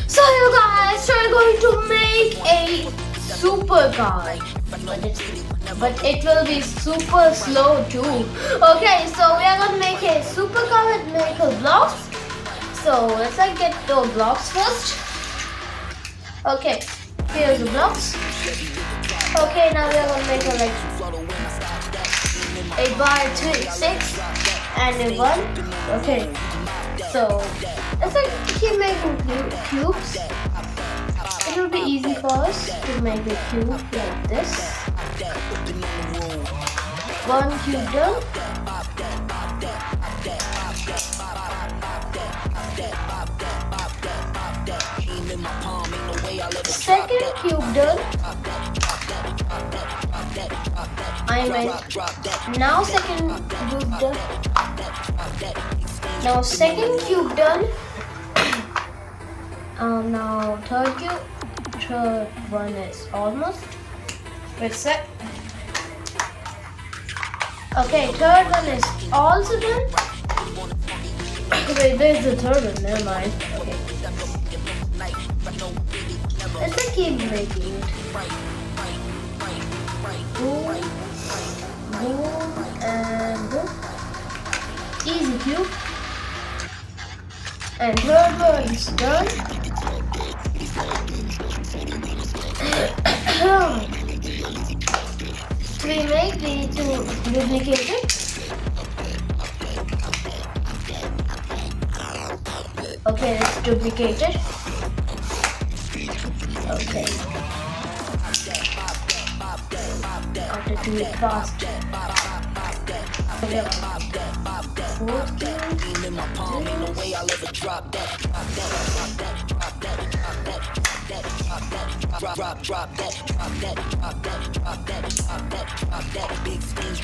So you guys are going to make a super car, but it will be super slow too. Okay, so we are gonna make a super car with miracle blocks. So let's get the blocks first. Okay, here's the blocks. Okay, now we are gonna make a 8 by 3, 6 and a 1. Okay, so let's keep making cubes. It will be easy for us to make a cube like this. 1 cube done. Second cube done. I meant now second cube done. Now second cube done. Now third cube. Third one is almost. Wait a sec. Okay, third one is also done. Wait, there's the third one. Never mind. Okay. Let's keep making it. Boom, boom, and boom. Easy cube. And third one is done. We make the two duplicated. Okay, it's duplicated. Okay. After do it fast.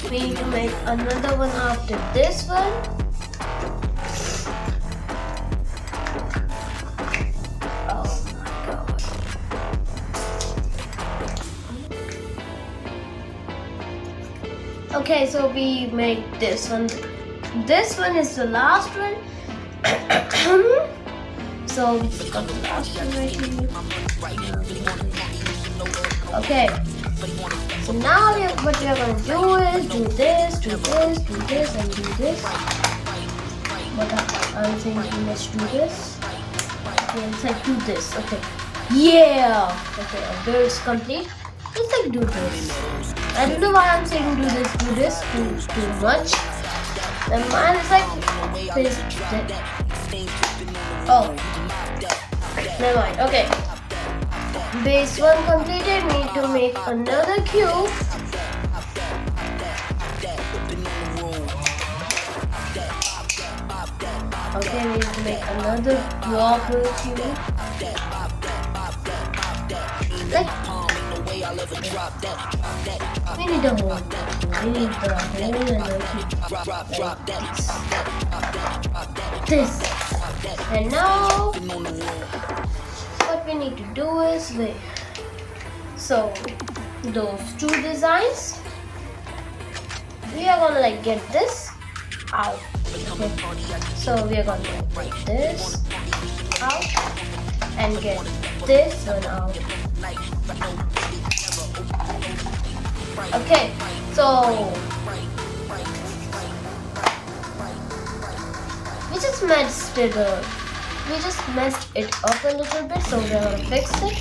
We need to make another one after this one. Oh my god. Okay, so we make this one. This one is the last one. So we just got the last one right here. Okay. So now what we are going to do is do this, do this, do this, and do this. But I'm thinking let's do this. Okay, let's do this. Okay. Yeah. Okay, our build is complete. Let's do this. I don't know why I'm saying do this too much. And mine is this. Oh, never mind. Okay, base 1 completed. We need to make another cube. Okay, we need to make another proper cube. We need a hole. We need the hole and the cube. Like this. And now, what we need to do is wait. So, those two designs, we are gonna get this out. Okay. So we are gonna take this out and get this one out. Okay, so we just messed it up a little bit, so we're gonna fix it.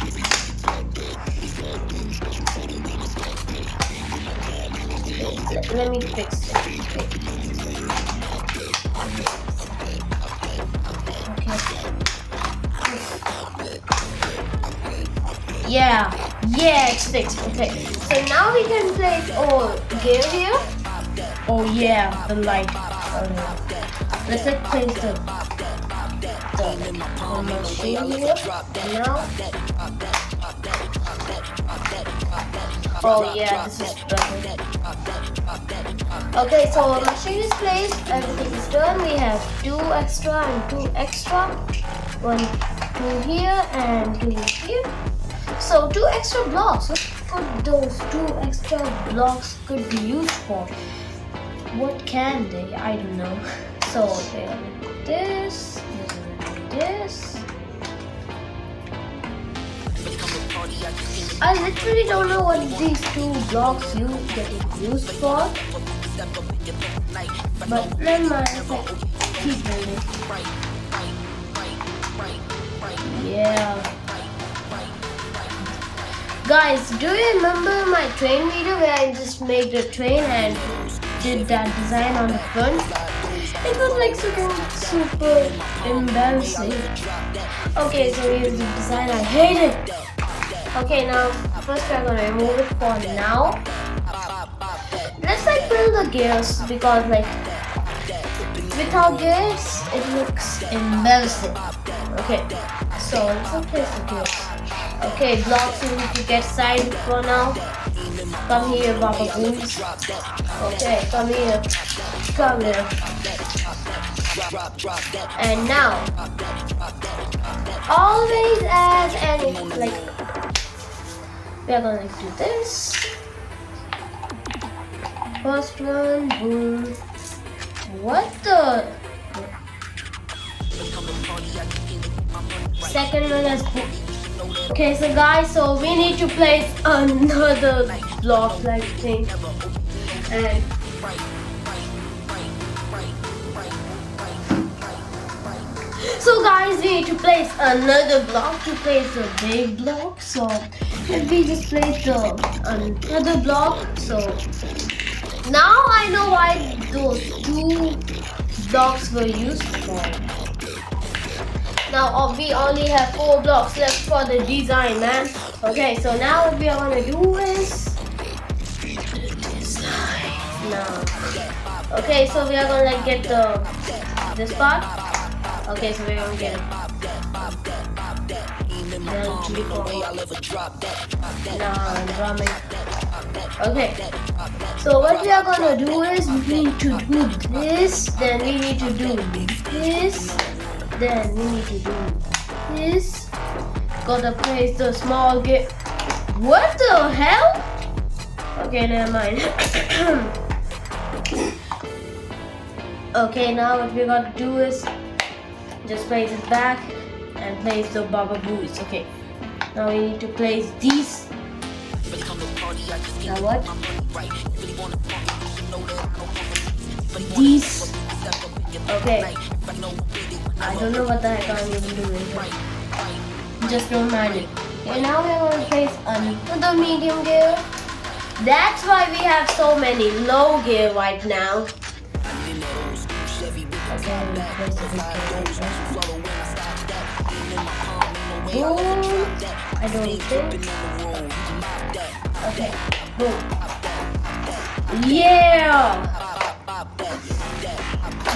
Let me fix it. Yeah, it's fixed. Okay, so now we can place gear here. Oh yeah, the light. Let's place the machine here. And now. Oh yeah, this is better. Okay, so machine is placed. Everything is done. We have 2 extra and 2 extra. 1, 2 here and 2 here. So 2 extra blocks. What could those 2 extra blocks could be used for? What can they? I don't know. So they are like this, this, I literally don't know what these two blocks get used for. But never mind, keep building. Yeah. Guys, do you remember my train video where I just made the train and did that design on the front? It was like super embarrassing. Okay, so here's the design. I hate it. Okay, now first we're gonna remove it for now. Let's like build the gears because like without gears it looks embarrassing. Okay, so let's replace the gears. Okay, blocks we need to get side for now. Come here, Baba Booms. Okay, come here. Come here. And now, always as any like we are gonna do this. First one, boom. What the? Second one is boom. Okay, so guys, so we need to place another block like thing, and so guys, we need to place another block to place a big block. So let me just place the another block. So now I know why those two blocks were used for. Now we only have 4 blocks left for the design, man. Okay, so now what we are gonna do is the design now. Okay, so we are gonna like get this part. Okay, so we're gonna get it. I'm drumming. Okay, so what we are gonna do is we need to do this, then we need to do this. Then we need to do this. Gotta place the small gate. What the hell? Okay, never mind. Okay, now what we gotta do is just place it back and place the Baba Boots. Okay, now we need to place these. Now what? These. Okay. I don't know what the heck I'm even doing here. Just don't mind it. Okay, now we're going to place another medium gear. That's why we have so many low gear right now. Okay, I'm going to place a big gear. Boom. I don't think. Okay, boom. Yeah!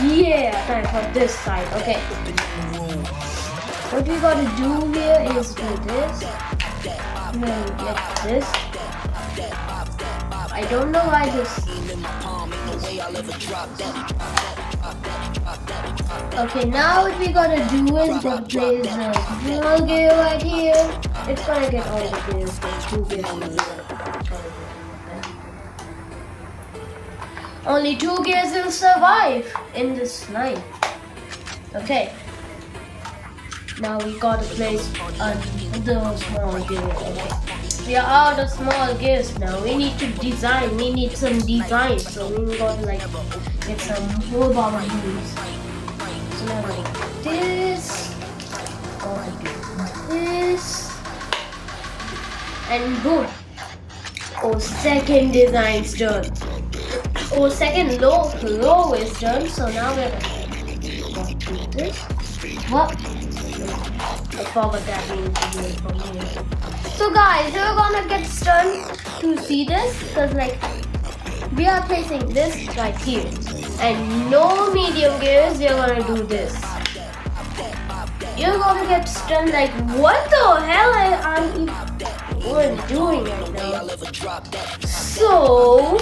Yeah, time for this side. Okay. What we gotta do here is do this. Then get this. I don't know why this. Okay, now what we gotta do is gonna place a small gear right here. It's gonna get all the gears. There's 2 gears. Only 2 gears will survive in this line. Okay. Now we gotta place another small gear. Okay. We are out of small gears now. We need to design. We need some design. So we gotta like get some more Baba Booms. So now like this. Or this. And boom. Oh, second design's done. Oh, second low is done. So now we're gonna do this. What? I forgot that we need to do it from here. So guys, we're gonna get stunned to see this because like we are placing this right here and no medium gears. We are gonna do this. You're gonna get stunned like what the hell I'm doing right now. So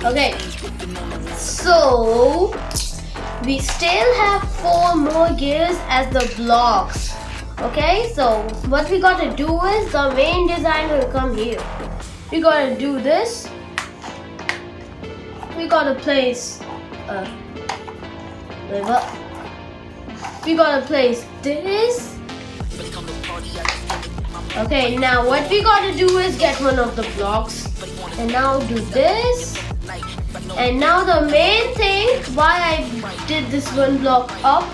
okay, so we still have 4 more gears as the blocks. Okay, so what we gotta do is the main design will come here. We gotta do this. We gotta place Wait, what? We gotta place this. Okay, now what we gotta do is get one of the blocks. And now do this. And now the main thing, why I did this one block up.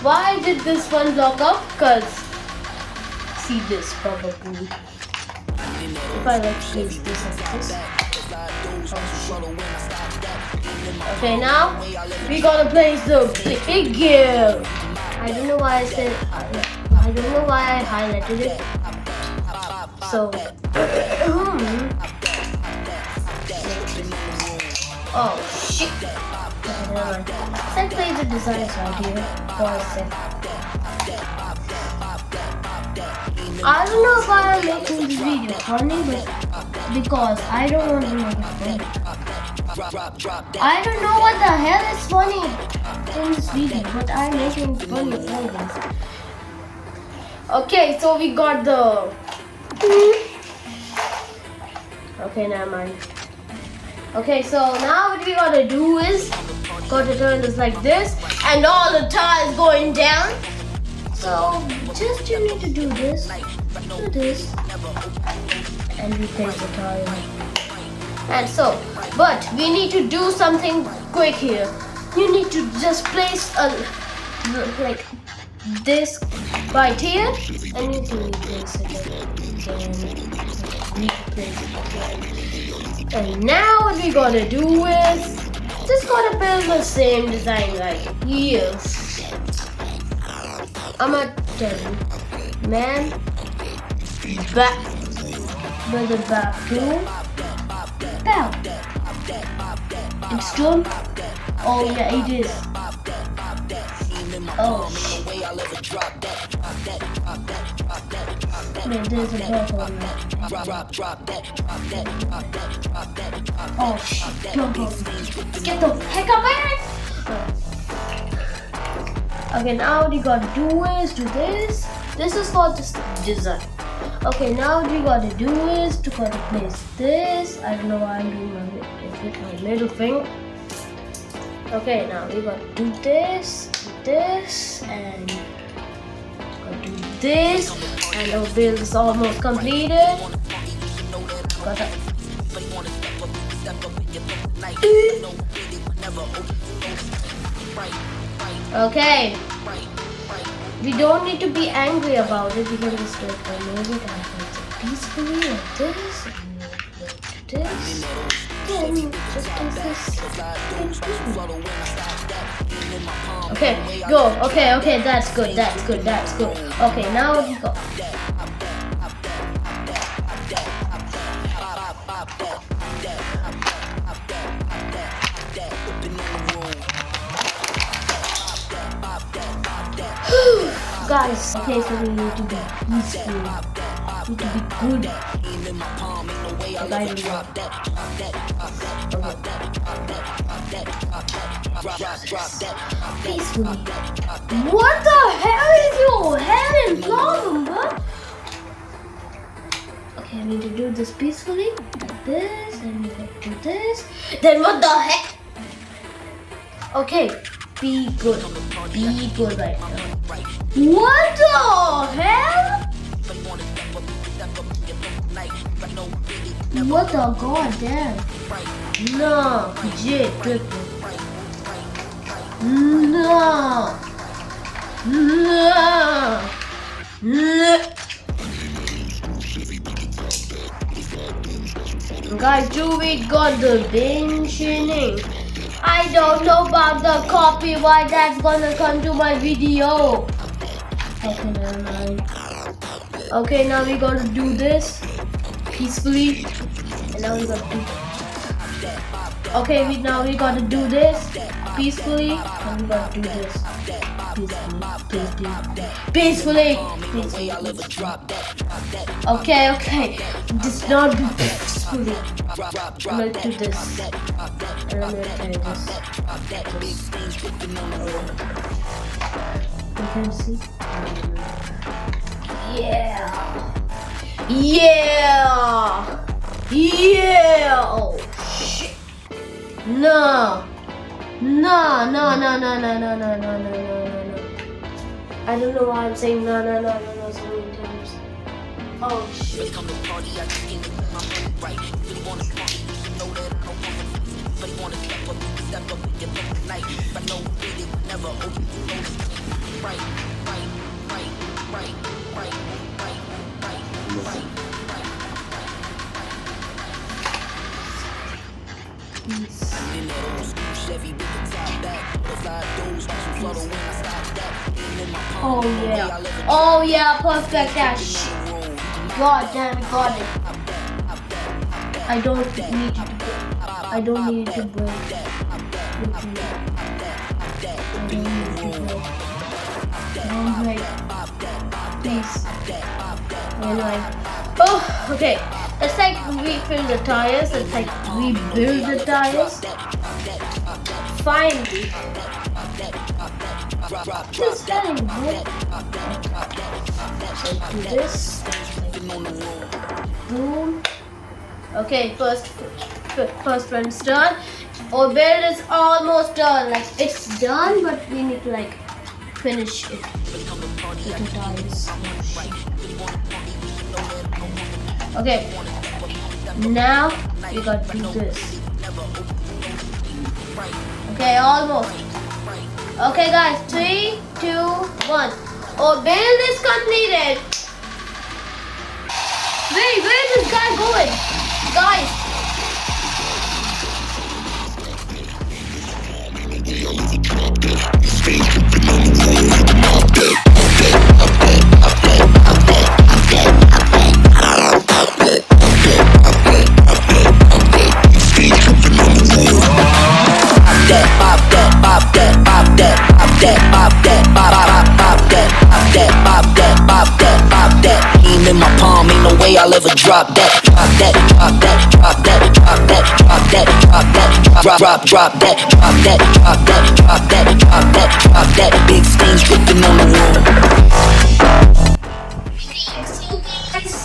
Why I did this one block up? Because, see this probably. If I like place this like this. Okay, now we gotta place the big gear. I don't know why I said, I don't know why I highlighted it. So, oh shit. Let's play the designs right here for a sec. I don't know why I'm making this video funny, but because I don't want to make it funny. I don't know what the hell is funny in this video, but I'm making it funny anyways. Okay, so we got the... Okay, never mind. Okay, so now what we gotta do is gotta turn this like this, and all the tires going down. So just you need to do this, and replace the tire. And so, but we need to do something quick here. You need to just place a like this right here, and you can replace it again. And now what we gotta do is just gotta build the same design like here. I'm gonna tell you, man, back, build it back to down. It's done. Oh yeah, it is. Oh shit. Man, there's a bug on there. Oh shit, don't go. Get the heck up here! Okay, now what you gotta do is do this. This is for this design. Okay, now what you gotta do is to gotta place this. I don't know why I'm doing my middle finger. Okay, now we gotta do this, and gotta do this, and our build is almost completed. Okay, we don't need to be angry about it. We can just do it for a minute and place it peacefully like this, and like this. Then just place this. Okay, go. Okay, that's good. Okay, now we go. Guys, okay, so we need to be peaceful. We need to be good. Peacefully. What the hell is your head and problem, bro? Okay, I need to do this peacefully, like this, and we have to do this. Then what the heck? Okay, be good right now. What the hell? What the goddamn? No, legit, triple. No. Guys, do we got the mentioning? I don't know about the copyright that's gonna come to my video. Okay, never mind. Okay, now we gotta do this peacefully, and now we gotta do. Okay, now we gotta do this peacefully, and we gotta do this peacefully. Okay. This not peacefully. I'm gonna do this, and I'm gonna try this. You can see. Yeah. Oh shit. No. No. I don't know why I'm saying no so many times. Oh shit. Oh yeah, perfect cash. God damn it, got it. I don't need to break. Don't break. Please. Anyway. Oh, okay. Let's like refill the tires. Let's like rebuild the tires. Finally. Just getting right. Do this. Boom. Okay, first one's done. Our build is almost done. Like it's done, but we need to like finish it with the tires. Okay. Now we got to do this. Okay, almost. Okay, guys. 3, 2, 1. Our build is completed. Wait, where is this guy going? Guys. In my palm, ain't no way I'll ever drop that. Drop that. Big stains dripping on the wall.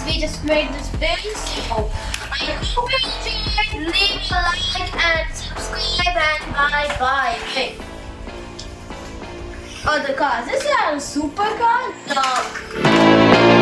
We just made this very simple. I hope you enjoyed. Leave a like and subscribe and bye. Hey. Oh, the car. Is this a supercar? No.